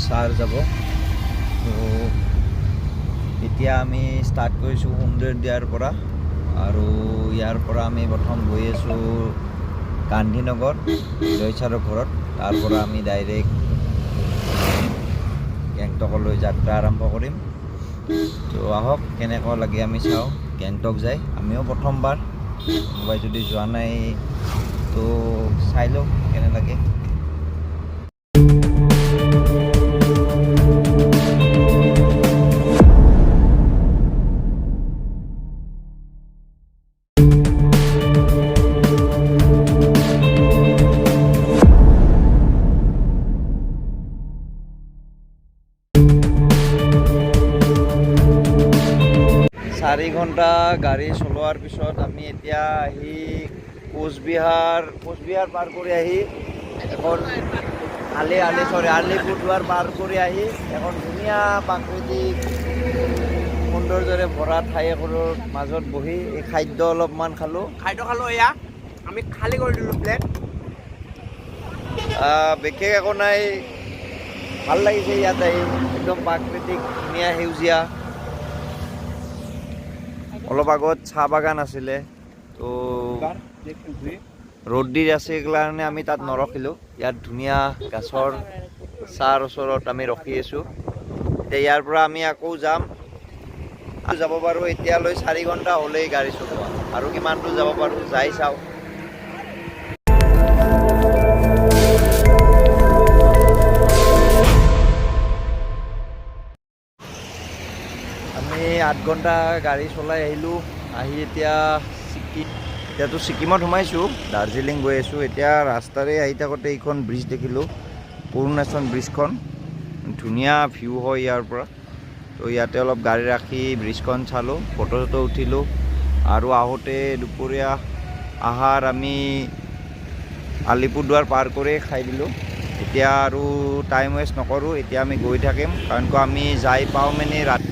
sir যাব তো এতিয়া আমি ষ্টাৰ্ট কৰিছোঁ সুন্দৰদিয়াৰ পৰা আৰু ইয়াৰ পৰা আমি প্ৰথম গৈ আছোঁ গান্ধীনগৰ জয় ছাৰৰ ঘৰত তাৰ পৰা আমি ডাইৰেক্ট গেংটকলৈ যাত্ৰা আৰম্ভ কৰিম তো আহক কেনেকুৱা লাগে আমি চাওঁ গেংটক যায় আমিও প্ৰথমবাৰ কোনোবাই যদি যোৱা নাই তো চাই লওঁ কেনে লাগে চাৰি ঘণ্টা গাড়ী চলোৱাৰ পিছত আমি এতিয়া আহি কোচবিহাৰ পাৰ কৰি আহি এখন আলিপুৰদুৱাৰ পাৰ কৰি আহি এখন ধুনীয়া প্ৰাকৃতিক সৌন্দৰ্যৰে ভৰা ঠাই এখনৰ মাজত বহি এই খাদ্য অলপমান খালোঁ এয়া আমি খালী কৰি দিলোঁ প্লেট বিশেষ একো নাই ভাল লাগিছে ইয়াত আহি একদম প্ৰাকৃতিক ধুনীয়া সেউজীয়া অলপ আগত চাহ বাগান আছিলে তো ৰ'দ দি আছে কাৰণে আমি তাত নৰখিলোঁ ইয়াত ধুনীয়া গাছৰ ছাঁৰ ওচৰত আমি ৰখি আছোঁ এতিয়া ইয়াৰ পৰা আমি আকৌ যাব পাৰোঁ এতিয়ালৈ 4 ঘণ্টা হ'লেই গাড়ী চলোৱা আৰু কিমান দূৰ যাব পাৰোঁ যাই চাওঁ আমি 8 ঘণ্টা গাড়ী চলাই আহিলোঁ আহি এতিয়াতো ছিকিমত সোমাইছোঁ দাৰ্জিলিং গৈ আছোঁ এতিয়া ৰাস্তাৰে আহি থাকোঁতে এইখন ব্ৰিজ দেখিলোঁ অৰুণাচল ব্ৰিজখন ধুনীয়া ভিউ হয় ইয়াৰ পৰা তো ইয়াতে অলপ গাড়ী ৰাখি ব্ৰিজখন চালোঁ ফটো উঠিলোঁ আৰু আহোঁতে দুপৰীয়া আহাৰ আমি আলিপুৰদুৱাৰ পাৰ কৰি খাই দিলোঁ এতিয়া আৰু টাইম ৱেষ্ট নকৰোঁ এতিয়া আমি গৈ থাকিম কাৰণ আমি যাই পাওঁ মানে ৰাতি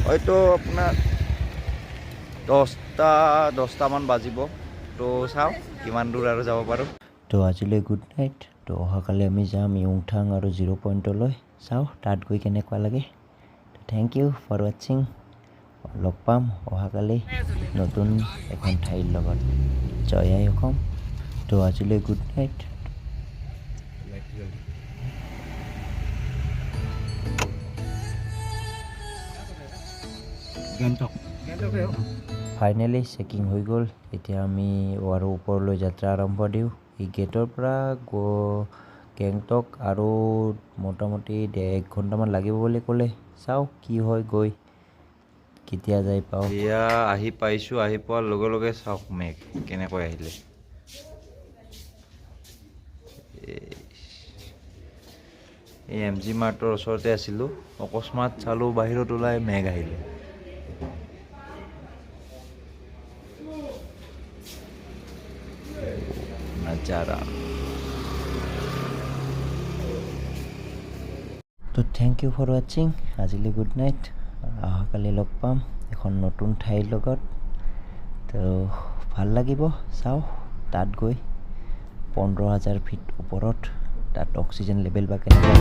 হয়তো আপোনাৰ 10টামান বাজিব তো চাওঁ কিমান দূৰ আৰু যাব পাৰোঁ তো আজিলৈ গুড নাইট তো অহাকালি আমি যাম ইয়ংথাং আৰু 0 পইণ্টলৈ চাওঁ তাত গৈ কেনেকুৱা লাগে তো থেংক ইউ ফৰ ৱাচিং লগ পাম অহাকালি নতুন এখন ঠাইৰ লগত জয় আই অসম তো আজিলৈ গুড নাইট ফাইনেলি চেকিং হৈ গ'ল এতিয়া আমি আৰু ওপৰলৈ যাত্ৰা আৰম্ভ দিওঁ এই গেটৰ পৰা গেংটক আৰু মোটামুটি 1 ঘণ্টামান লাগিব বুলি ক'লে চাওঁ কি হয় গৈ কেতিয়া যাই পাওঁ এয়া আহি পাইছোঁ আহি পোৱাৰ লগে লগে চাওক মেঘ কেনেকৈ আহিলে এই MG মাৰ্টৰ ওচৰতে আছিলোঁ অকস্মাত চালোঁ বাহিৰত ওলাই মেঘ আহিলে নাজাৰা তো থেংক ইউ ফৰ ৱাচিং আজিলৈ গুড নাইট অহাকালি লগ পাম এখন নতুন ঠাইৰ লগত তো ভাল লাগিব চাওঁ তাত গৈ 15,000 ফিট ওপৰত তাত অক্সিজেন লেভেল বা কেনেকুৱা